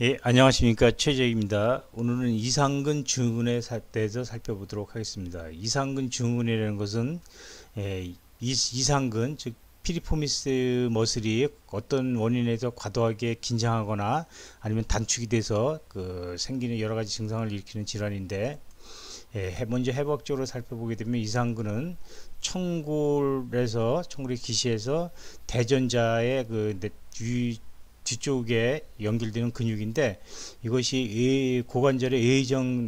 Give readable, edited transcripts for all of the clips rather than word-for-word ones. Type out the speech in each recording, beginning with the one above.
예, 안녕하십니까. 최재입니다. 오늘은 이상근 증후군에 대해서 살펴보도록 하겠습니다. 이상근 증후군이라는 것은 이상근, 즉 피리포미스 머슬이 어떤 원인에서 과도하게 긴장하거나 아니면 단축이 돼서 생기는 여러 가지 증상을 일으키는 질환인데, 먼저 해부학적으로 살펴보게 되면 이상근은 청골의 기시에서 대전자의 뒤쪽에 연결되는 근육인데, 이것이 고관절의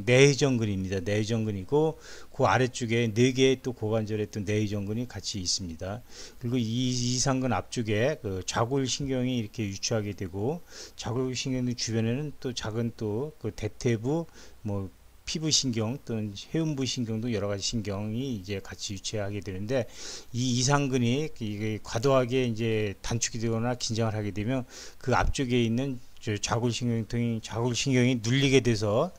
내의정근입니다. 내의정근이고 그 아래쪽에 네 개의 또 고관절의 또 내의정근이 같이 있습니다. 그리고 이 이상근 앞쪽에 좌골신경이 이렇게 유추하게 되고, 좌골신경 주변에는 또 작은 또 대퇴부 뭐 피부신경 또는 해음부신경도 여러가지 신경이 이제 같이 유치하게 되는데, 이 이상근이 이게 과도하게 이제 단축이 되거나 긴장을 하게 되면 그 앞쪽에 있는 좌골신경이 눌리게 돼서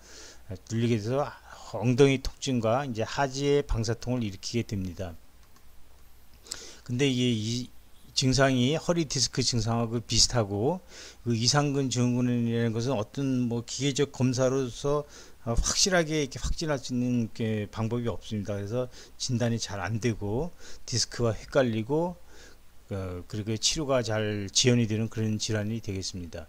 엉덩이 통증과 이제 하지의 방사통을 일으키게 됩니다. 근데 이게 이 증상이 허리 디스크 증상하고 비슷하고, 그 이상근 증후군이라는 것은 어떤 뭐 기계적 검사로서 확실하게 이렇게 확진할 수 있는 방법이 없습니다. 그래서 진단이 잘 안 되고 디스크와 헷갈리고, 그리고 치료가 잘 지연이 되는 그런 질환이 되겠습니다.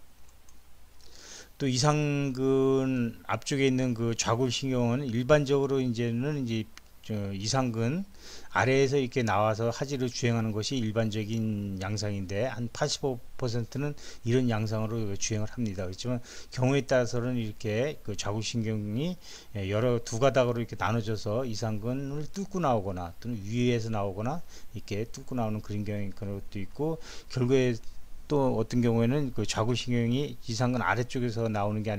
또 이상근 앞쪽에 있는 그 좌골신경은 일반적으로 이제 이상근 아래에서 이렇게 나와서 하지를 주행하는 것이 일반적인 양상인데, 한 85%는 이런 양상으로 주행을 합니다. 그렇지만 경우에 따라서는 이렇게 그 좌골신경이 여러 두 가닥으로 이렇게 나눠져서 이상근을 뚫고 나오거나 또는 위에서 나오거나 이렇게 뚫고 나오는 그런 것도 있고, 결국에 또 어떤 경우에는 그 좌골신경이 이상근 아래쪽에서 나오는 게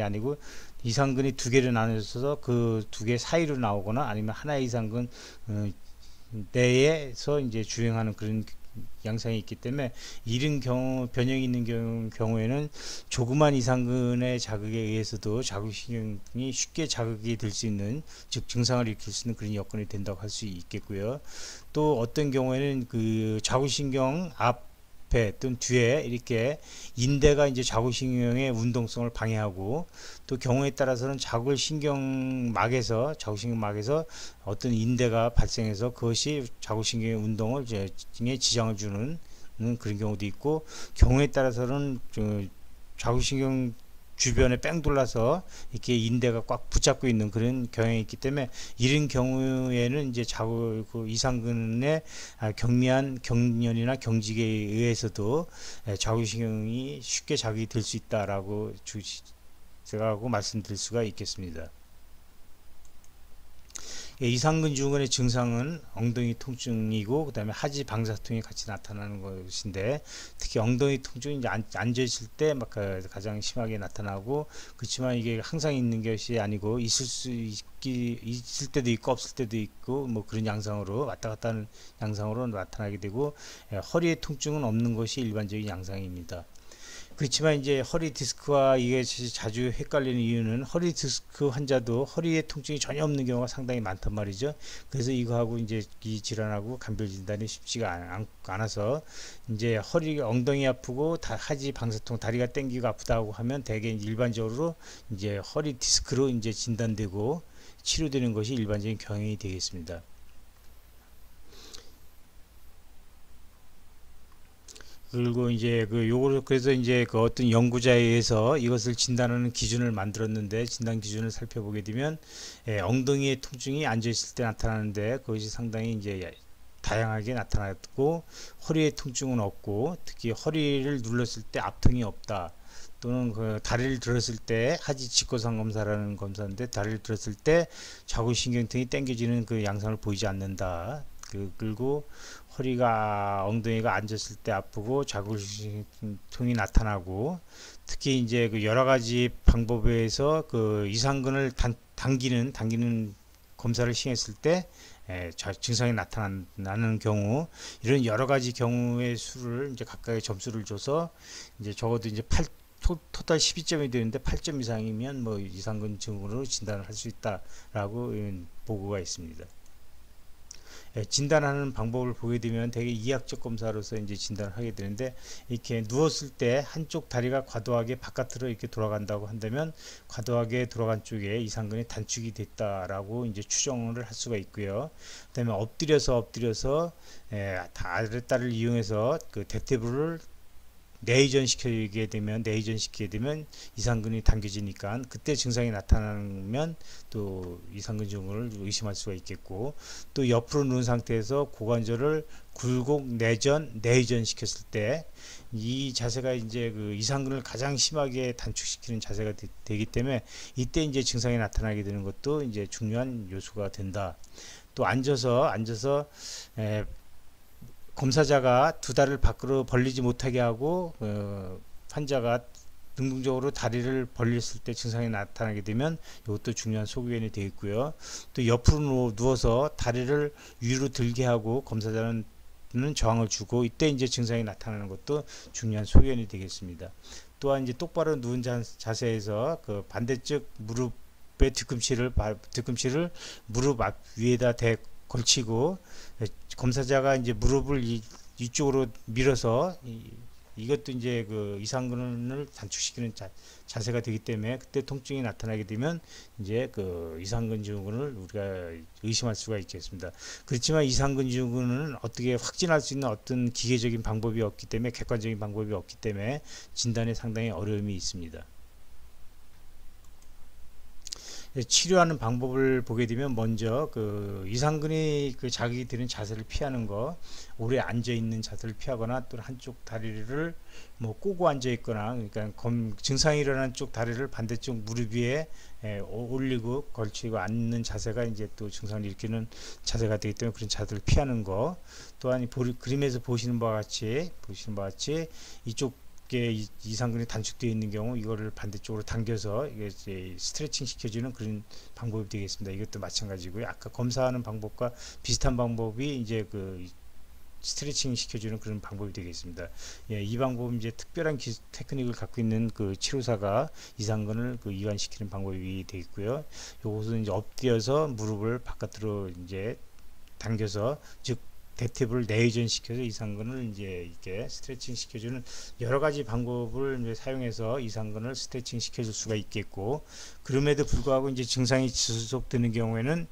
아니고 이상근이 두 개로 나눠져서 그 두 개 사이로 나오거나, 아니면 하나의 이상근 내에서 이제 주행하는 그런 양상이 있기 때문에, 이런 변형이 있는 경우에는 조그만 이상근의 자극에 의해서도 좌골신경이 쉽게 자극이 될 수 있는, 즉 증상을 일으킬 수 있는 그런 여건이 된다고 할 수 있겠고요. 또 어떤 경우에는 그 좌골신경 앞에 또는 뒤에 이렇게 인대가 이제 좌골신경의 운동성을 방해하고, 또 경우에 따라서는 좌골신경막에서 어떤 인대가 발생해서 그것이 좌골신경의 운동을 지장을 주는 그런 경우도 있고, 경우에 따라서는 좌골신경 주변에 뺑 돌라서 이렇게 인대가 꽉 붙잡고 있는 그런 경향이 있기 때문에, 이런 경우에는 이제 이상근의 경미한 경련이나 경직에 의해서도 좌골신경이 쉽게 자극이 될 수 있다라고 생각하고 말씀드릴 수가 있겠습니다. 이상근 증후군의 증상은 엉덩이 통증이고, 그 다음에 하지 방사통이 같이 나타나는 것인데, 특히 엉덩이 통증이 이제 앉아 있을 때 막 가장 심하게 나타나고, 그렇지만 이게 항상 있는 것이 아니고 있을 때도 있고 없을 때도 있고, 뭐 그런 양상으로 왔다 갔다 하는 양상으로 나타나게 되고, 허리의 통증은 없는 것이 일반적인 양상입니다. 그렇지만 이제 허리 디스크와 이게 자주 헷갈리는 이유는, 허리 디스크 환자도 허리에 통증이 전혀 없는 경우가 상당히 많단 말이죠. 그래서 이거하고 이제 이 질환하고 감별 진단이 쉽지가 않아서, 이제 엉덩이 아프고 하지 방사통, 다리가 땡기고 아프다고 하면 대개 일반적으로 이제 허리 디스크로 이제 진단되고 치료되는 것이 일반적인 경향이 되겠습니다. 그리고 이제 그래서 이제 그 어떤 연구자에 의해서 이것을 진단하는 기준을 만들었는데, 진단 기준을 살펴보게 되면 엉덩이의 통증이 앉아 있을 때 나타나는데, 그것이 상당히 이제 다양하게 나타났고, 허리의 통증은 없고, 특히 허리를 눌렀을 때 압통이 없다, 또는 그 다리를 들었을 때, 하지 직거상 검사라는 검사인데, 다리를 들었을 때 좌골신경통이 당겨지는 그 양상을 보이지 않는다. 그리고 엉덩이가 앉았을 때 아프고 좌골신경통이 나타나고, 특히 이제 그 여러 가지 방법에 의해서 그 이상근을 당기는 검사를 시행했을 때 증상이 나타나는 경우, 이런 여러 가지 경우의 수를 이제 각각의 점수를 줘서 이제 적어도 이제 토탈 12점이 되는데 8점 이상이면 뭐 이상근 증후군으로 진단을 할 수 있다라고 보고가 있습니다. 진단하는 방법을 보게 되면 되게 이학적 검사로서 이제 진단을 하게 되는데, 이렇게 누웠을 때 한쪽 다리가 과도하게 바깥으로 이렇게 돌아간다고 한다면 과도하게 돌아간 쪽에 이상근이 단축이 됐다라고 이제 추정을 할 수가 있고요. 그다음에 엎드려서 아랫다리를 이용해서 그 대퇴부를 내의전시키게 되면 이상근이 당겨지니까 그때 증상이 나타나면 또 이상근 증후군을 의심할 수가 있겠고, 또 옆으로 누운 상태에서 고관절을 굴곡 내의전 시켰을 때 이 자세가 이제 그 이상근을 가장 심하게 단축시키는 자세가 되기 때문에 이때 이제 증상이 나타나게 되는 것도 이제 중요한 요소가 된다. 또 앉아서 검사자가 두 다리를 밖으로 벌리지 못하게 하고 환자가 능동적으로 다리를 벌렸을 때 증상이 나타나게 되면 이것도 중요한 소견이 되겠고요. 또 옆으로 누워서 다리를 위로 들게 하고 검사자는 저항을 주고 이때 이제 증상이 나타나는 것도 중요한 소견이 되겠습니다. 또한 이제 똑바로 누운 자세에서 그 반대쪽 무릎의 뒤꿈치를 무릎 앞 위에다 걸치고 검사자가 이제 무릎을 이쪽으로 밀어서 이것도 이제 그 이상근을 단축시키는 자세가 되기 때문에 그때 통증이 나타나게 되면 이제 그 이상근 증후군을 우리가 의심할 수가 있겠습니다. 그렇지만 이상근 증후군은 어떻게 확진할 수 있는 어떤 기계적인 방법이 없기 때문에, 객관적인 방법이 없기 때문에 진단에 상당히 어려움이 있습니다. 치료하는 방법을 보게 되면 먼저 그 이상근이 그 자극이 되는 자세를 피하는 거, 오래 앉아 있는 자세를 피하거나 또 한쪽 다리를 뭐 꼬고 앉아 있거나, 그러니까 증상이 일어난 쪽 다리를 반대쪽 무릎 위에 올리고 걸치고 앉는 자세가 이제 또 증상을 일으키는 자세가 되기 때문에 그런 자세를 피하는 거. 또한 그림에서 보시는 바와 같이 이쪽 이상근이 단축되어 있는 경우 이거를 반대쪽으로 당겨서 이게 스트레칭 시켜주는 그런 방법이 되겠습니다. 이것도 마찬가지고요. 아까 검사하는 방법과 비슷한 방법이 이제 그 스트레칭 시켜주는 그런 방법이 되겠습니다. 이 방법은 이제 특별한 테크닉을 갖고 있는 그 치료사가 이상근을 그 이완시키는 방법이 되겠고요. 이것은 이제 엎드려서 무릎을 바깥으로 이제 당겨서, 즉 대퇴부를 내의전시켜서 이상근을 이제 이렇게 스트레칭 시켜주는 여러 가지 방법을 이제 사용해서 이상근을 스트레칭 시켜줄 수가 있겠고, 그럼에도 불구하고 이제 증상이 지속되는 경우에는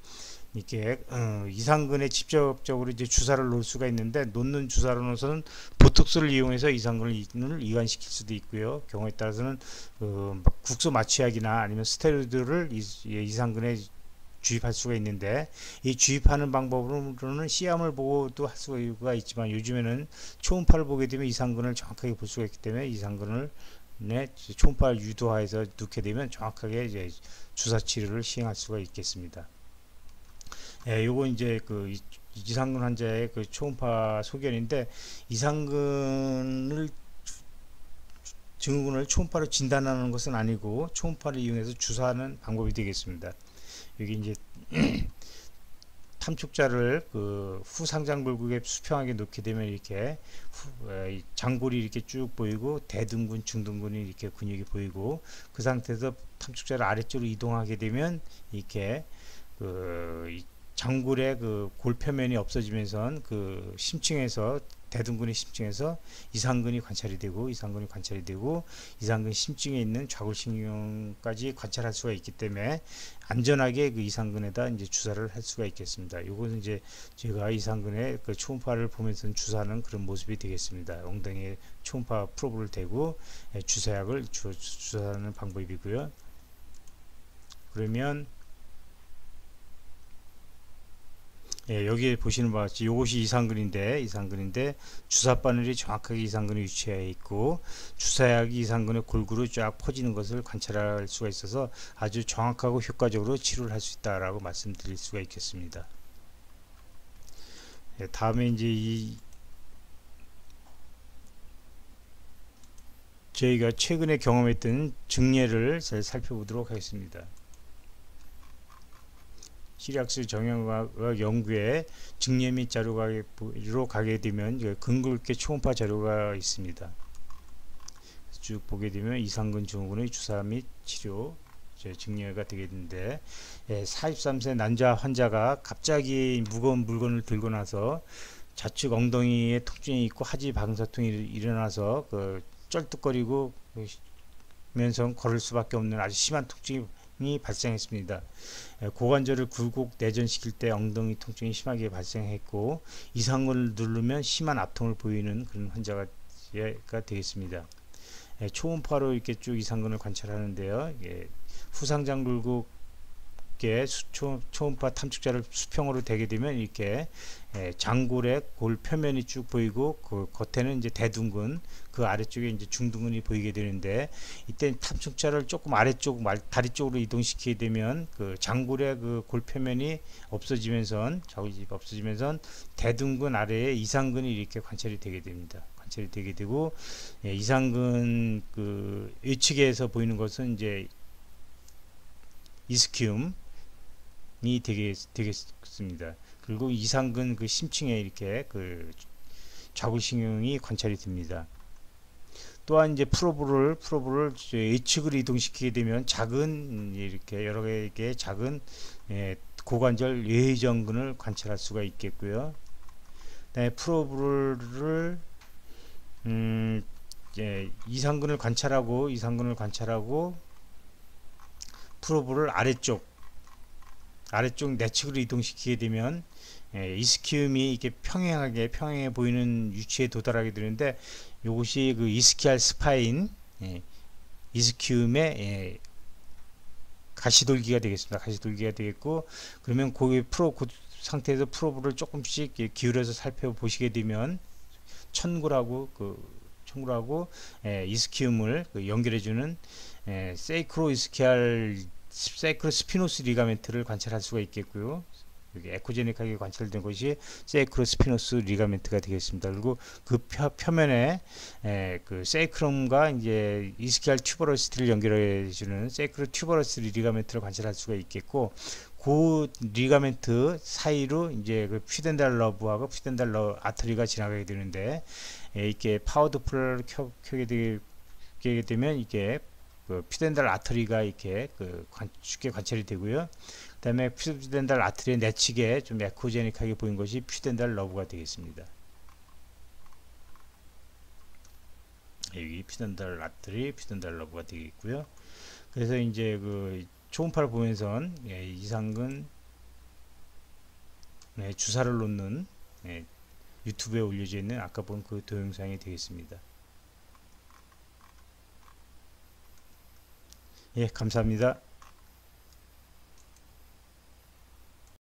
이렇게 이상근에 직접적으로 이제 주사를 놓을 수가 있는데, 놓는 주사로서는 보톡스를 이용해서 이상근을 이완시킬 수도 있고요. 경우에 따라서는 국소 마취약이나 아니면 스테로이드를 이상근에 주입할 수가 있는데, 이 주입하는 방법으로는 시험을 보고도 할 수가 있지만 요즘에는 초음파를 보게 되면 이상근을 정확하게 볼 수가 있기 때문에 이상근을 초음파를 유도하여서 넣게 되면 정확하게 이제 주사 치료를 시행할 수가 있겠습니다. 요거 이제 그 이상근 환자의 그 초음파 소견인데, 이상근을 증후군을 초음파로 진단하는 것은 아니고 초음파를 이용해서 주사하는 방법이 되겠습니다. 여기 이제 탐촉자를 그 후상장불구에 수평하게 놓게 되면 이렇게 장골이 이렇게 쭉 보이고 대둔근, 중둔근이 이렇게 근육이 보이고, 그 상태에서 탐촉자를 아래쪽으로 이동하게 되면 이렇게 그 장골의 그 골표면이 없어지면서 그 심층에서 대둔근의 심층에서 이상근이 관찰이 되고 이상근 심층에 있는 좌골신경까지 관찰할 수가 있기 때문에 안전하게 그 이상근에다 이제 주사를 할 수가 있겠습니다. 요것은 이제 제가 이상근의 그 초음파를 보면서 주사하는 그런 모습이 되겠습니다. 엉덩이에 초음파 프로브를 대고 주사약을 주사하는 방법이고요. 그러면 여기에 보시는 바와 같이 이것이 이상근인데 주사 바늘이 정확하게 이상근에 위치해 있고 주사약이 이상근의 골고루 쫙 퍼지는 것을 관찰할 수가 있어서 아주 정확하고 효과적으로 치료를 할 수 있다라고 말씀드릴 수가 있겠습니다. 다음에 이제 저희가 최근에 경험했던 증례를 살펴보도록 하겠습니다. 시리학술 정형외과 연구에 증례 및 자료로 가게 되면 근골계 초음파 자료가 있습니다. 쭉 보게 되면 이상근 증후군의 주사 및 치료 증여가 되겠는데, 43세 남자 환자가 갑자기 무거운 물건을 들고 나서 좌측 엉덩이에 통증이 있고 하지 방사통이 일어나서 쩔뚝거리고 면서 걸을 수밖에 없는 아주 심한 통증이 발생했습니다. 고관절을 굴곡 내전시킬 때 엉덩이 통증이 심하게 발생했고 이상근을 누르면 심한 압통을 보이는 그런 환자가 되겠습니다. 초음파로 이렇게 쭉 이상근을 관찰하는데요. 후상장 굴곡의 초음파 탐축자를 수평으로 대게 되면 이렇게 장골의 골 표면이 쭉 보이고 그 겉에는 이제 대둔근, 그 아래쪽에 이제 중둔근이 보이게 되는데, 이때 탐축자를 조금 아래쪽 다리 쪽으로 이동시키게 되면 그 장골의 그 골 표면이 없어지면서 대둔근 아래에 이상근이 이렇게 관찰이 되게 됩니다. 관찰이 되게 되고, 이상근 그 외측에서 보이는 것은 이제 이스키움이 되겠습니다. 그리고 이상근 그 심층에 이렇게 그 좌골신경이 관찰이 됩니다. 또한 이제 프로브를 H측으로 이동시키게 되면 작은 이렇게 여러 개의 작은 고관절 외회전근을 관찰할 수가 있겠고요. 그다음에 프로브를 이상근을 관찰하고 프로브를 아래쪽 내측으로 이동시키게 되면 이스키움이 이렇게 평행해 보이는 위치에 도달하게 되는데, 이것이 그 이스키알 스파인 이스키움의 가시돌기가 되겠습니다. 가시돌기가 되겠고, 그러면 그 상태에서 프로브를 조금씩 기울여서 살펴보시게 되면 천굴하고 이스키움을 연결해주는 세이크로 스피노스 리가멘트를 관찰할 수가 있겠고요. 여기 에코제닉하게 관찰된 것이 세이크로 스피노스 리가멘트가 되겠습니다. 그리고 그 표면에 그 세이크럼과 이제 이스키알 튜버러시티를 연결해주는 세이크로 튜버러스 리가멘트를 관찰할 수가 있겠고, 그 리가멘트 사이로 이제 그 퓨덴달 러브하고 퓨덴달 아터리가 지나가게 되는데, 이렇게 파워드풀을 켜게 되면 이게 그 퓨덴달 아터리가 이렇게 쉽게 관찰이 되고요. 그 다음에 퓨덴달 아터리의 내측에 좀 에코제닉하게 보인 것이 퓨덴달 러브가 되겠습니다. 여기 퓨덴달 아터리, 퓨덴달 러브가 되겠고요. 그래서 이제 그 초음파를 보면서 이상근 주사를 놓는 유튜브에 올려져 있는 아까 본 그 동영상이 되겠습니다. 감사합니다.